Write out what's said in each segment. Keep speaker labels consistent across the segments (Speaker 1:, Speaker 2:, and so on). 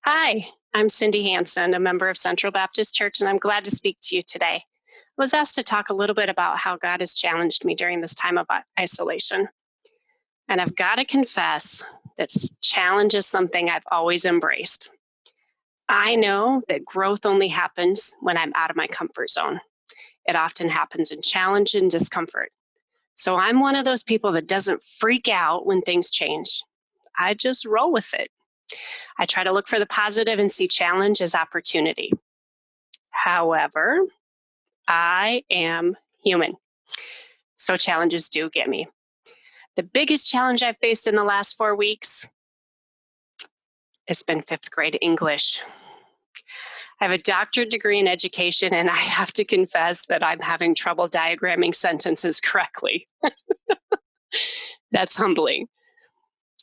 Speaker 1: Hi, I'm Cyndi Hanson, a member of Central Baptist Church, and I'm glad to speak to you today. I was asked to talk a little bit about how God has challenged me during this time of isolation. And I've got to confess that challenge is something I've always embraced. I know that growth only happens when I'm out of my comfort zone. It often happens in challenge and discomfort. So I'm one of those people that doesn't freak out when things change. I just roll with it. I try to look for the positive and see challenge as opportunity. However, I am human, so challenges do get me. The biggest challenge I've faced in the last 4 weeks has been fifth grade English. I have a doctorate degree in education, and I have to confess that I'm having trouble diagramming sentences correctly. That's humbling.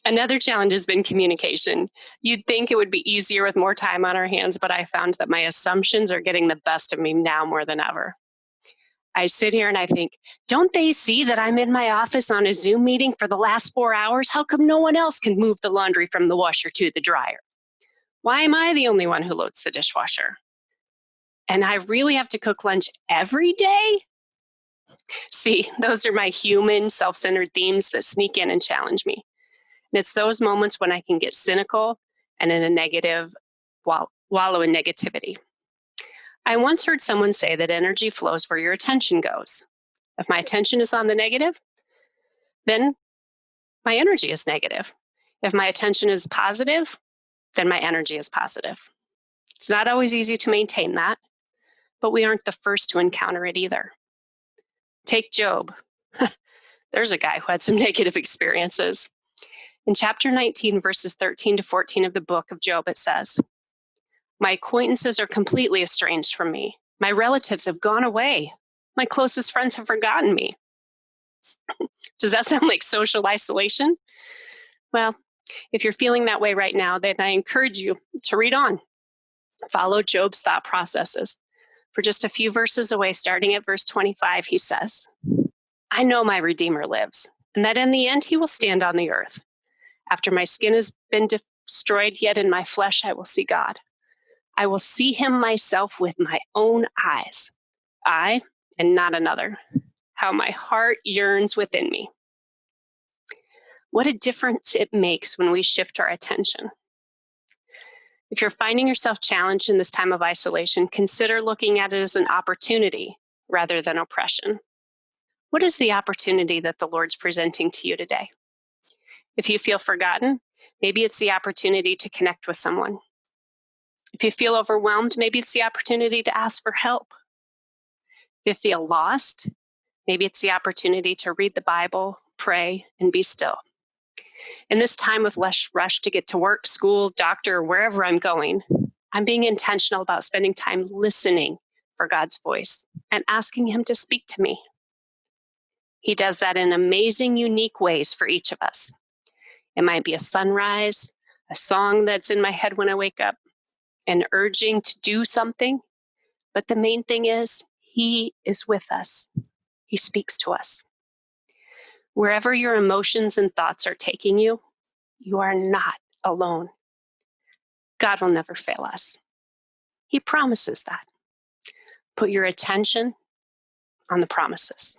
Speaker 1: Another challenge has been communication. You'd think it would be easier with more time on our hands, but I found that my assumptions are getting the best of me now more than ever. I sit here and I think, don't they see that I'm in my office on a Zoom meeting for the last 4 hours? How come no one else can move the laundry from the washer to the dryer? Why am I the only one who loads the dishwasher? And I really have to cook lunch every day? See, those are my human, self-centered themes that sneak in and challenge me. And it's those moments when I can get cynical and in a negative, wallow in negativity. I once heard someone say that energy flows where your attention goes. If my attention is on the negative, then my energy is negative. If my attention is positive, then my energy is positive. It's not always easy to maintain that, but we aren't the first to encounter it either. Take Job. There's a guy who had some negative experiences. In chapter 19, verses 13 to 14 of the book of Job, it says, "My acquaintances are completely estranged from me. My relatives have gone away. My closest friends have forgotten me." Does that sound like social isolation? Well, if you're feeling that way right now, then I encourage you to read on. Follow Job's thought processes. For just a few verses away, starting at verse 25, he says, "I know my Redeemer lives, and that in the end he will stand on the earth. After my skin has been destroyed, yet in my flesh I will see God. I will see him myself with my own eyes. I, and not another. How my heart yearns within me." What a difference it makes when we shift our attention. If you're finding yourself challenged in this time of isolation, consider looking at it as an opportunity rather than oppression. What is the opportunity that the Lord's presenting to you today? If you feel forgotten, maybe it's the opportunity to connect with someone. If you feel overwhelmed, maybe it's the opportunity to ask for help. If you feel lost, maybe it's the opportunity to read the Bible, pray, and be still. In this time with less rush to get to work, school, doctor, or wherever I'm going, I'm being intentional about spending time listening for God's voice and asking him to speak to me. He does that in amazing, unique ways for each of us. It might be a sunrise, a song that's in my head when I wake up, an urging to do something. But the main thing is, he is with us. He speaks to us. Wherever your emotions and thoughts are taking you, you are not alone. God will never fail us. He promises that. Put your attention on the promises.